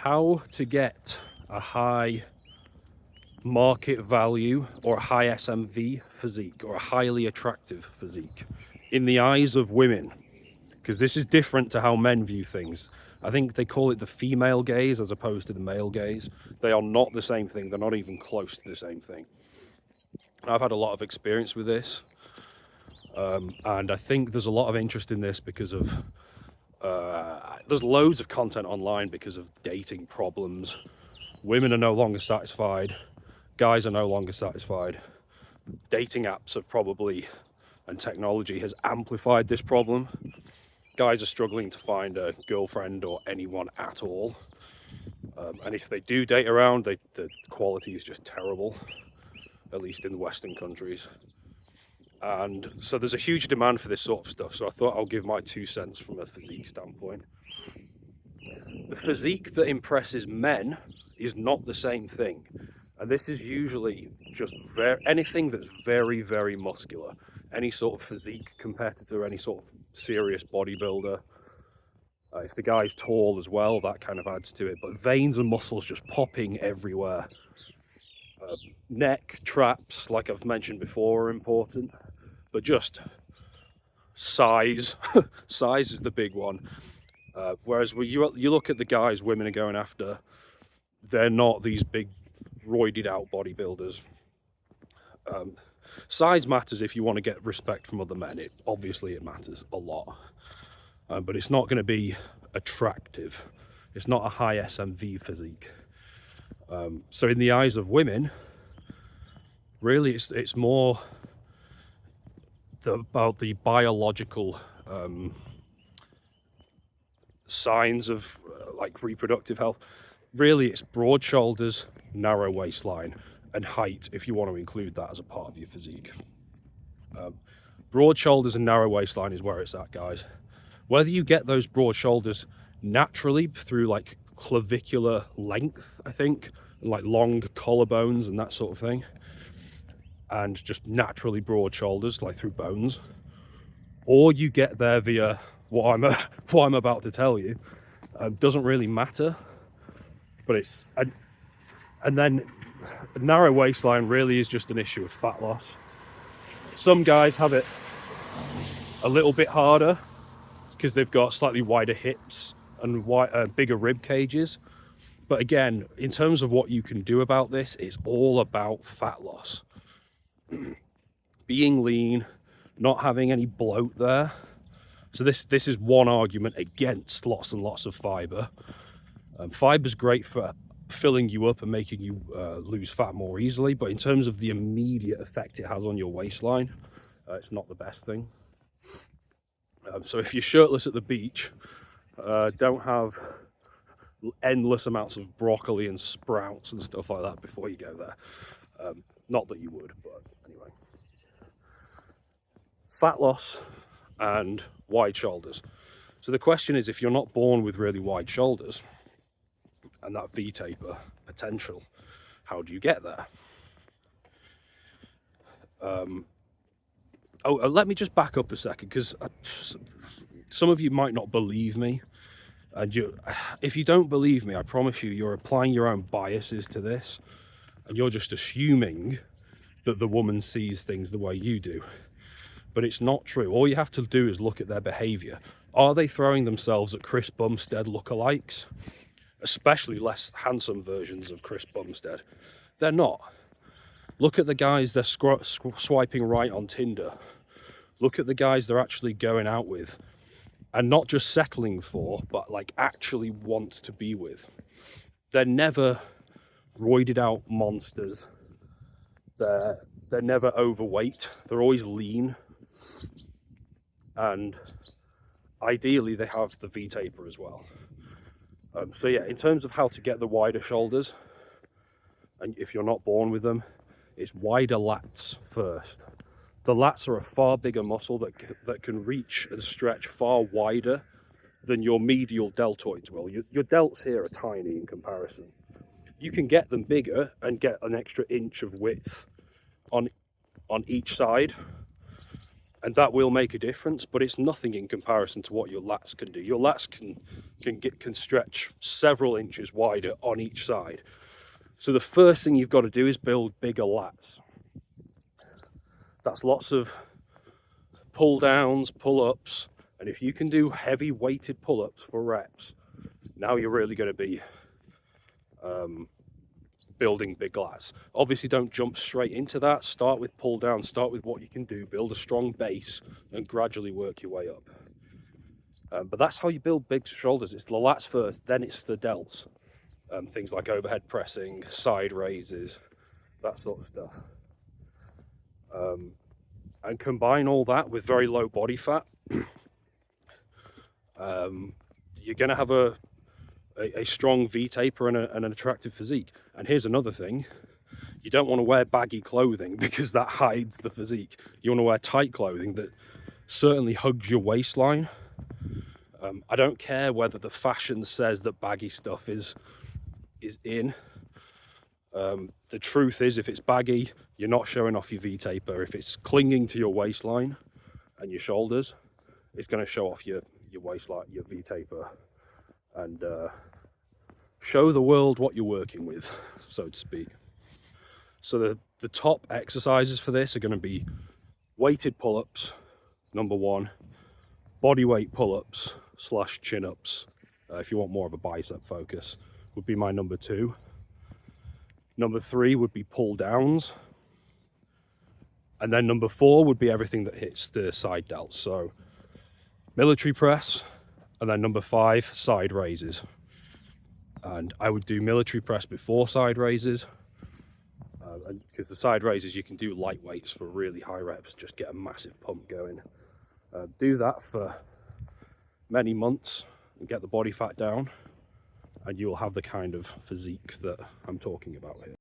how to get a high market value or a high SMV physique or a highly attractive physique in the eyes of women, because this is different to how men view things. I think they call it the female gaze as opposed to the male gaze. They are not the same thing. They're not even close to the same thing. I've had a lot of experience with this, and I think there's a lot of interest in this because of there's loads of content online because of dating problems. Women are no longer satisfied, guys are no longer satisfied. Dating apps have probably, and technology has amplified this problem. Guys are struggling to find a girlfriend or anyone at all, and if they do date around, the quality is just terrible, at least in the Western countries. And so there's a huge demand for this sort of stuff, so I thought I'll give my 2 cents from a physique standpoint. The physique that impresses men is not the same thing, and this is usually just anything that's very, very muscular. Any sort of physique competitor, any sort of serious bodybuilder. If the guy's tall as well, that kind of adds to it, but veins and muscles just popping everywhere. Neck, traps, like I've mentioned before, are important, but just size. Size is the big one. Whereas when you look at the guys women are going after, they're not these big roided out bodybuilders. Size matters if you want to get respect from other men. Obviously it matters a lot, but it's not going to be attractive. It's not a high SMV physique. So in the eyes of women, really it's more about the biological signs of like reproductive health. Really, it's broad shoulders, narrow waistline, and height, if you want to include that as a part of your physique. Broad shoulders and narrow waistline is where it's at, guys. Whether you get those broad shoulders naturally through like clavicular length, I think, and like long collarbones and that sort of thing, and just naturally broad shoulders like through bones, or you get there via what I'm about to tell you, doesn't really matter. But it's and then a narrow waistline really is just an issue of fat loss. Some guys have it a little bit harder because they've got slightly wider hips and bigger rib cages. But again, in terms of what you can do about this, it's all about fat loss. Being lean, not having any bloat there. So this is one argument against lots and lots of fiber. Fiber's great for filling you up and making you lose fat more easily, but in terms of the immediate effect it has on your waistline, it's not the best thing. So if you're shirtless at the beach, don't have endless amounts of broccoli and sprouts and stuff like that before you go there. Not that you would, but anyway. Fat loss and wide shoulders. So the question is, if you're not born with really wide shoulders and that V-taper potential, how do you get there? Let me just back up a second, because some of you might not believe me, and if you don't believe me, I promise you're applying your own biases to this, and you're just assuming that the woman sees things the way you do. But it's not true. All you have to do is look at their behavior. Are they throwing themselves at Chris Bumstead lookalikes? Especially less handsome versions of Chris Bumstead. They're not. Look at the guys they're swiping right on Tinder. Look at the guys they're actually going out with, and not just settling for, but like actually want to be with. They're never roided out monsters. They're never overweight. They're always lean, and ideally they have the V-taper as well. So yeah, in terms of how to get the wider shoulders, and if you're not born with them, it's wider lats first. The lats are a far bigger muscle that can reach and stretch far wider than your medial deltoids will. Your delts here are tiny in comparison. You can get them bigger and get an extra inch of width on each side, and that will make a difference, but it's nothing in comparison to what your lats can do. Your lats can stretch several inches wider on each side. So the first thing you've got to do is build bigger lats. That's lots of pull downs, pull ups, and if you can do heavy weighted pull ups for reps, now you're really going to be building big lats. Obviously don't jump straight into that. Start with pull down, start with what you can do, build a strong base and gradually work your way up. But that's how you build big shoulders. It's the lats first, then it's the delts. Things like overhead pressing, side raises, that sort of stuff. And combine all that with very low body fat. You're going to have a strong V-taper and an attractive physique. And here's another thing. You don't want to wear baggy clothing because that hides the physique. You want to wear tight clothing that certainly hugs your waistline. I don't care whether the fashion says that baggy stuff is in. The truth is, if it's baggy, you're not showing off your V-taper. If it's clinging to your waistline and your shoulders, it's going to show off your waistline, your V-taper, and show the world what you're working with, so to speak. So the top exercises for this are going to be weighted pull-ups, number one, body weight pull-ups / chin-ups, if you want more of a bicep focus, would be my number two. Number three would be pull downs. And then number four would be everything that hits the side delts. So military press, and then number five, side raises. And I would do military press before side raises, because the side raises you can do light weights for really high reps, just get a massive pump going. Do that for many months and get the body fat down, and you will have the kind of physique that I'm talking about here.